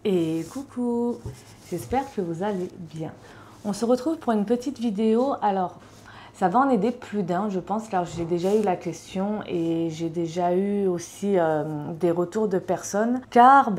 Et coucou, j'espère que vous allez bien. On se retrouve pour une petite vidéo. Alors, ça va en aider plus d'un, je pense, car j'ai déjà eu la question et j'ai déjà eu aussi des retours de personnes. Car,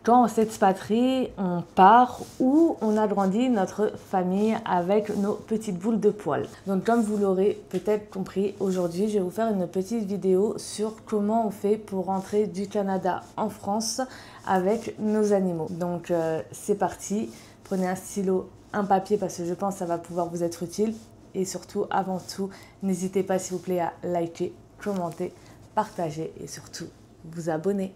quand on s'expatrie, on part où on a grandi notre famille avec nos petites boules de poils. Donc comme vous l'aurez peut-être compris, aujourd'hui je vais vous faire une petite vidéo sur comment on fait pour rentrer du Canada en France avec nos animaux. Donc c'est parti, prenez un stylo, un papier parce que je pense que ça va pouvoir vous être utile. Et surtout, avant tout, n'hésitez pas s'il vous plaît à liker, commenter, partager et surtout vous abonner.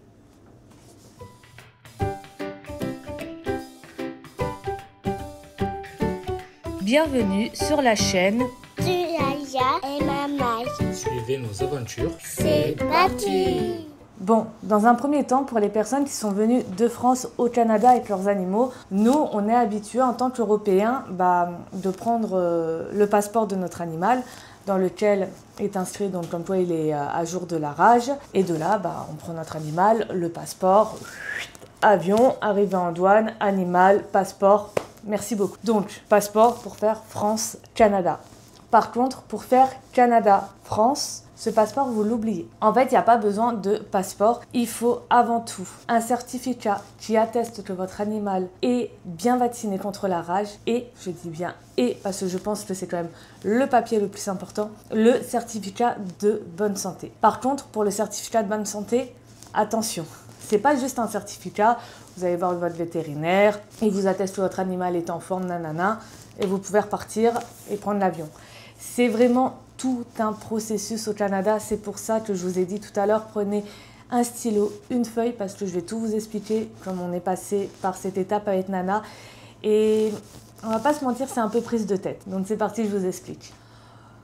Bienvenue sur la chaîne Yaya et Maman. Suivez nos aventures. C'est parti. Bon, dans un premier temps, pour les personnes qui sont venues de France au Canada avec leurs animaux, nous, on est habitués en tant qu'Européens de prendre le passeport de notre animal, dans lequel est inscrit, donc comme quoi il est à jour de la rage. Et de là, on prend notre animal, le passeport, avion, arrivée en douane, animal, passeport. Merci beaucoup. Donc, passeport pour faire France-Canada. Par contre, pour faire Canada-France, ce passeport, vous l'oubliez. En fait, il n'y a pas besoin de passeport. Il faut avant tout un certificat qui atteste que votre animal est bien vacciné contre la rage. Et, je dis bien et, parce que je pense que c'est quand même le papier le plus important, le certificat de bonne santé. Par contre, pour le certificat de bonne santé, attention. C'est pas juste un certificat, vous allez voir votre vétérinaire, il vous atteste que votre animal est en forme, nanana, et vous pouvez repartir et prendre l'avion. C'est vraiment tout un processus au Canada, c'est pour ça que je vous ai dit tout à l'heure, prenez un stylo, une feuille, parce que je vais tout vous expliquer, comme on est passé par cette étape avec Nana, et on va pas se mentir, c'est un peu prise de tête, donc c'est parti, je vous explique.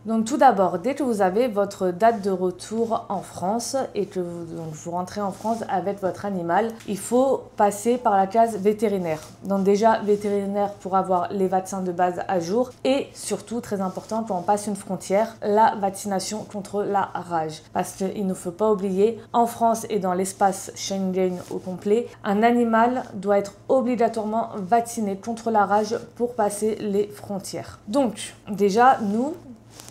Donc tout d'abord, dès que vous avez votre date de retour en France et que vous rentrez en France avec votre animal, il faut passer par la case vétérinaire. Donc déjà, vétérinaire pour avoir les vaccins de base à jour et surtout, très important, quand on passe une frontière, la vaccination contre la rage. Parce qu'il ne faut pas oublier, en France et dans l'espace Schengen au complet, un animal doit être obligatoirement vacciné contre la rage pour passer les frontières. Donc déjà, nous,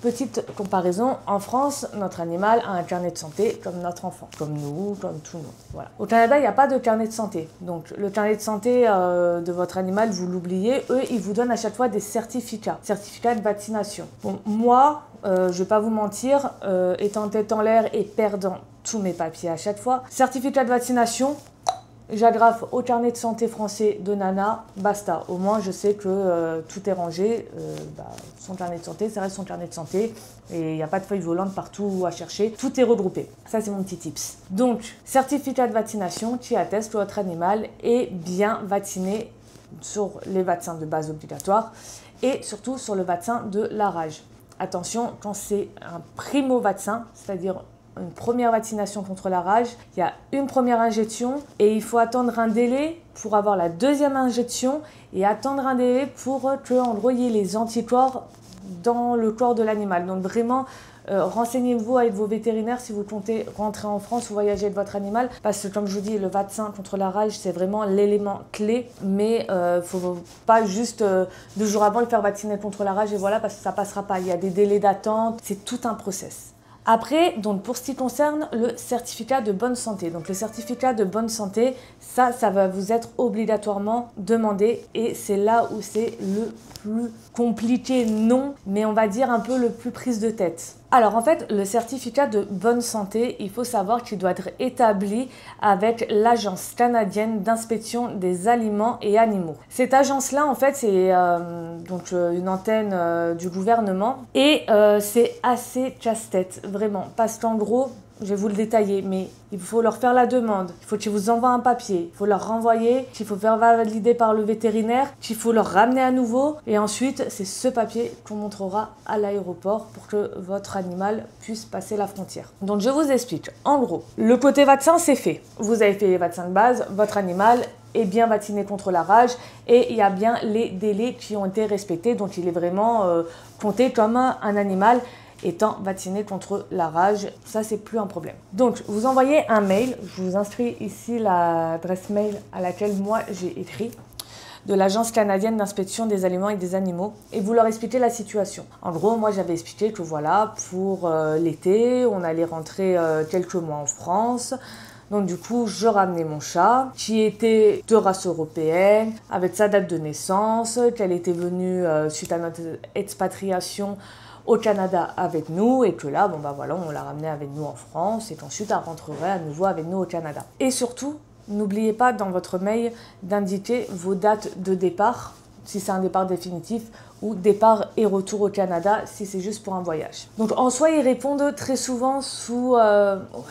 petite comparaison, en France, notre animal a un carnet de santé comme notre enfant, comme nous, comme tout le monde. Voilà. Au Canada, il n'y a pas de carnet de santé. Donc le carnet de santé de votre animal, vous l'oubliez. Eux, ils vous donnent à chaque fois des certificats de vaccination. Bon, moi, je ne vais pas vous mentir, étant tête en l'air et perdant tous mes papiers à chaque fois, certificat de vaccination, j'agrafe au carnet de santé français de Nana, basta. Au moins, je sais que tout est rangé. Son carnet de santé, ça reste son carnet de santé. Et il n'y a pas de feuilles volantes partout à chercher. Tout est regroupé. Ça, c'est mon petit tips. Donc, certificat de vaccination qui atteste que votre animal est bien vacciné sur les vaccins de base obligatoires et surtout sur le vaccin de la rage. Attention, quand c'est un primo-vaccin, c'est-à-dire une première vaccination contre la rage, il y a une première injection et il faut attendre un délai pour avoir la deuxième injection et attendre un délai pour que, en gros, il y ait les anticorps dans le corps de l'animal. Donc vraiment, renseignez-vous avec vos vétérinaires si vous comptez rentrer en France ou voyager avec votre animal parce que, comme je vous dis, le vaccin contre la rage, c'est vraiment l'élément clé, mais faut pas juste 2 jours avant le faire vacciner contre la rage et voilà, parce que ça passera pas. Il y a des délais d'attente, c'est tout un process. Après, donc pour ce qui concerne le certificat de bonne santé. Donc le certificat de bonne santé, ça va vous être obligatoirement demandé et c'est là où c'est le plus compliqué, non, mais on va dire un peu le plus prise de tête. Alors en fait, le certificat de bonne santé, il faut savoir qu'il doit être établi avec l'Agence canadienne d'inspection des aliments et animaux. Cette agence-là, en fait, c'est une antenne du gouvernement et c'est assez casse-tête, vraiment, parce qu'en gros, je vais vous le détailler, mais il faut leur faire la demande, il faut qu'ils vous envoient un papier, il faut leur renvoyer, qu'il faut faire valider par le vétérinaire, qu'il faut leur ramener à nouveau, et ensuite c'est ce papier qu'on montrera à l'aéroport pour que votre animal puisse passer la frontière. Donc je vous explique, en gros, le côté vaccin c'est fait, vous avez fait les vaccins de base, votre animal est bien vacciné contre la rage et il y a bien les délais qui ont été respectés, donc il est vraiment compté comme un animal. étant vacciné contre la rage. Ça, c'est plus un problème. Donc, vous envoyez un mail. Je vous inscris ici l'adresse mail à laquelle moi j'ai écrit, de l'Agence canadienne d'inspection des aliments et des animaux, et vous leur expliquez la situation. En gros, moi j'avais expliqué que voilà, pour l'été, on allait rentrer quelques mois en France. Donc du coup, je ramenais mon chat, qui était de race européenne, avec sa date de naissance, qu'elle était venue suite à notre expatriation au Canada avec nous, et que là, bon bah voilà, on l'a ramenée avec nous en France, et qu'ensuite elle rentrerait à nouveau avec nous au Canada. Et surtout, n'oubliez pas dans votre mail d'indiquer vos dates de départ, si c'est un départ définitif, ou départ et retour au Canada, si c'est juste pour un voyage. Donc en soi, ils répondent très souvent sous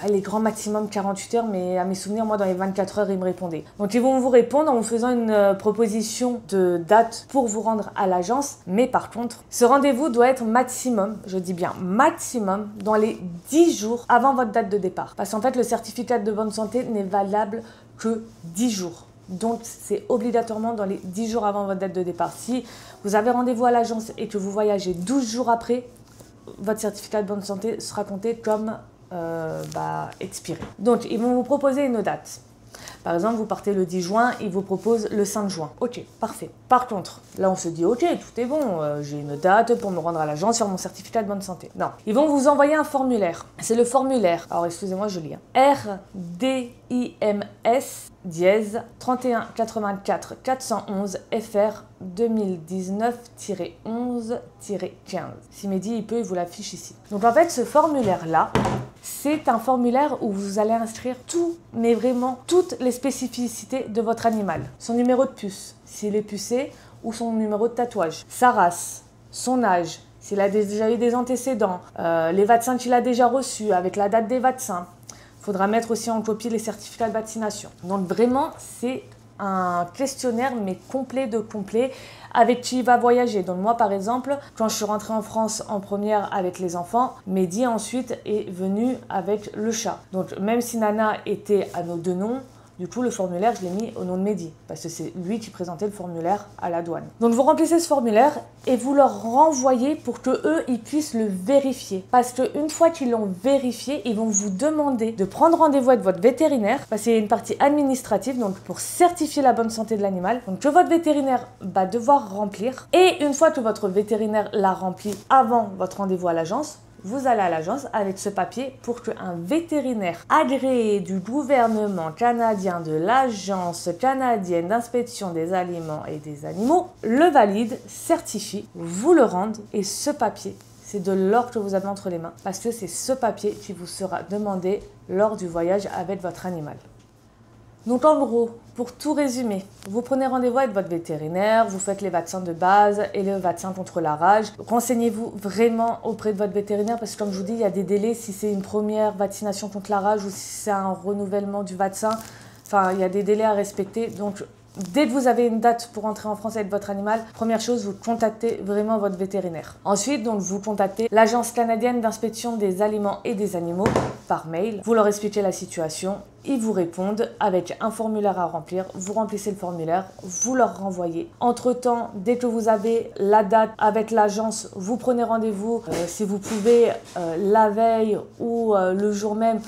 les grands maximum 48 heures, mais à mes souvenirs, moi dans les 24 heures, ils me répondaient. Donc ils vont vous répondre en vous faisant une proposition de date pour vous rendre à l'agence, mais par contre, ce rendez-vous doit être maximum, je dis bien maximum, dans les 10 jours avant votre date de départ. Parce qu'en fait, le certificat de bonne santé n'est valable que 10 jours. Donc, c'est obligatoirement dans les 10 jours avant votre date de départ. Si vous avez rendez-vous à l'agence et que vous voyagez 12 jours après, votre certificat de bonne santé sera compté comme expiré. Donc, ils vont vous proposer une date. Par exemple, vous partez le 10 juin, ils vous proposent le 5 juin. Ok, parfait. Par contre, là on se dit, ok, tout est bon, j'ai une date pour me rendre à l'agence sur mon certificat de bonne santé. Non, ils vont vous envoyer un formulaire. C'est le formulaire, alors excusez-moi, je lis. RDIMS dièse 3184 411 FR 2019-11-15. Si Mehdi il peut, il vous l'affiche ici. Donc en fait, ce formulaire-là, c'est un formulaire où vous allez inscrire tout, mais vraiment toutes les spécificités de votre animal. Son numéro de puce, s'il est pucé, ou son numéro de tatouage. Sa race, son âge, s'il a déjà eu des antécédents, les vaccins qu'il a déjà reçus, avec la date des vaccins. Il faudra mettre aussi en copie les certificats de vaccination. Donc vraiment, c'est un questionnaire, mais complet de complet, avec qui il va voyager. Donc moi, par exemple, quand je suis rentrée en France en première avec les enfants, Mehdi ensuite est venu avec le chat. Donc même si Nana était à nos deux noms, du coup, le formulaire, je l'ai mis au nom de Mehdi, parce que c'est lui qui présentait le formulaire à la douane. Donc, vous remplissez ce formulaire et vous leur renvoyez pour que eux, ils puissent le vérifier. Parce qu'une fois qu'ils l'ont vérifié, ils vont vous demander de prendre rendez-vous avec votre vétérinaire, parce qu'il y a une partie administrative, donc pour certifier la bonne santé de l'animal, donc que votre vétérinaire va devoir remplir. Et une fois que votre vétérinaire l'a rempli avant votre rendez-vous à l'agence, vous allez à l'agence avec ce papier pour qu'un vétérinaire agréé du gouvernement canadien, de l'Agence canadienne d'inspection des aliments et des animaux, le valide, certifie, vous le rende, et ce papier, c'est de l'or que vous avez entre les mains, parce que c'est ce papier qui vous sera demandé lors du voyage avec votre animal. Donc en gros, pour tout résumer, vous prenez rendez-vous avec votre vétérinaire, vous faites les vaccins de base et le vaccin contre la rage. Renseignez-vous vraiment auprès de votre vétérinaire parce que comme je vous dis, il y a des délais si c'est une première vaccination contre la rage ou si c'est un renouvellement du vaccin. Enfin, il y a des délais à respecter. Donc dès que vous avez une date pour entrer en France avec votre animal, première chose, vous contactez vraiment votre vétérinaire. Ensuite, donc, vous contactez l'Agence canadienne d'inspection des aliments et des animaux par mail. Vous leur expliquez la situation. Ils vous répondent avec un formulaire à remplir. Vous remplissez le formulaire, vous leur renvoyez. Entre-temps, dès que vous avez la date avec l'agence, vous prenez rendez-vous. Si vous pouvez, la veille ou le jour même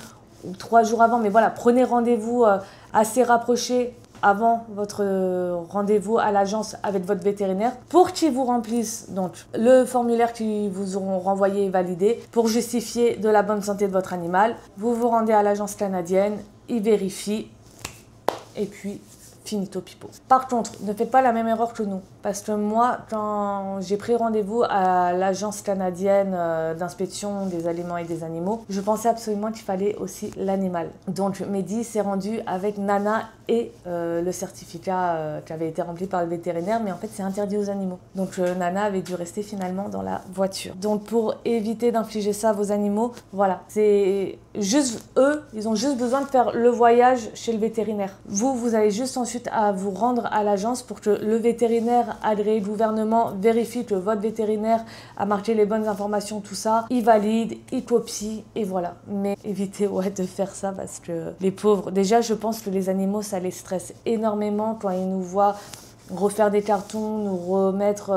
ou 3 jours avant. Mais voilà, prenez rendez-vous assez rapproché avant votre rendez-vous à l'agence avec votre vétérinaire pour qu'ils vous remplissent donc le formulaire qu'ils vous auront renvoyé et validé pour justifier de la bonne santé de votre animal. Vous vous rendez à l'agence canadienne, ils vérifient et puis finito pipo. Par contre, ne faites pas la même erreur que nous. Parce que moi, quand j'ai pris rendez-vous à l'Agence canadienne d'inspection des aliments et des animaux, je pensais absolument qu'il fallait aussi l'animal. Donc Mehdi s'est rendu avec Nana et le certificat qui avait été rempli par le vétérinaire, mais en fait c'est interdit aux animaux. Donc Nana avait dû rester finalement dans la voiture. Donc pour éviter d'infliger ça à vos animaux, voilà, c'est juste eux, ils ont juste besoin de faire le voyage chez le vétérinaire. Vous avez juste ensuite à vous rendre à l'agence pour que le vétérinaire agréé du gouvernement vérifie que votre vétérinaire a marqué les bonnes informations, tout ça, il valide, il copie et voilà. Mais évitez de faire ça parce que les pauvres, déjà je pense que les animaux ça les stresse énormément quand ils nous voient refaire des cartons, nous remettre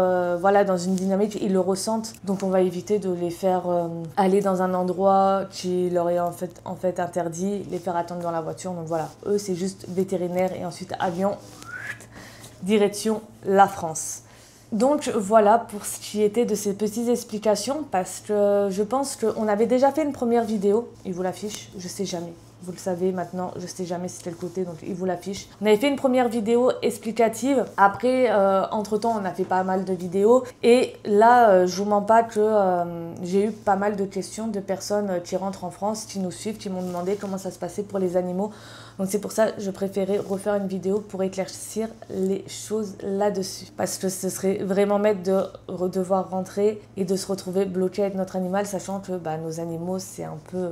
voilà, dans une dynamique, ils le ressentent. Donc on va éviter de les faire aller dans un endroit qui leur est en fait interdit, les faire attendre dans la voiture. Donc voilà, eux c'est juste vétérinaire et ensuite avion, direction la France. Donc voilà pour ce qui était de ces petites explications, parce que je pense qu'on avait déjà fait une première vidéo, il vous l'affiche, je sais jamais. Vous le savez maintenant, je sais jamais c'est quel côté, donc il vous l'affiche. On avait fait une première vidéo explicative. Après, entre-temps, on a fait pas mal de vidéos. Et là, je vous mens pas que j'ai eu pas mal de questions de personnes qui rentrent en France, qui nous suivent, qui m'ont demandé comment ça se passait pour les animaux. Donc c'est pour ça que je préférais refaire une vidéo pour éclaircir les choses là-dessus. Parce que ce serait vraiment bête de devoir rentrer et de se retrouver bloqué avec notre animal, sachant que nos animaux, c'est un peu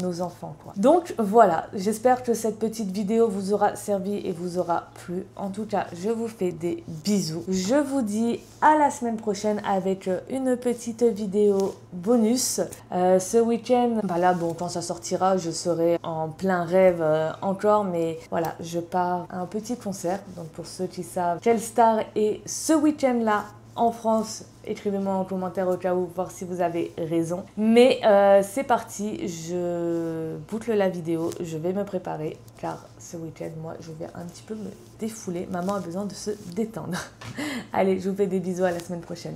nos enfants, quoi. Donc voilà, j'espère que cette petite vidéo vous aura servi et vous aura plu. En tout cas, je vous fais des bisous. Je vous dis à la semaine prochaine avec une petite vidéo bonus. Ce week-end, là, bon, quand ça sortira, je serai en plein rêve encore, mais voilà, je pars à un petit concert. Donc pour ceux qui savent quelle star est ce week-end-là en France, écrivez-moi en commentaire au cas où, voir si vous avez raison. Mais c'est parti, je boucle la vidéo, je vais me préparer, car ce week-end, moi, je vais un petit peu me défouler. Maman a besoin de se détendre. Allez, je vous fais des bisous, à la semaine prochaine.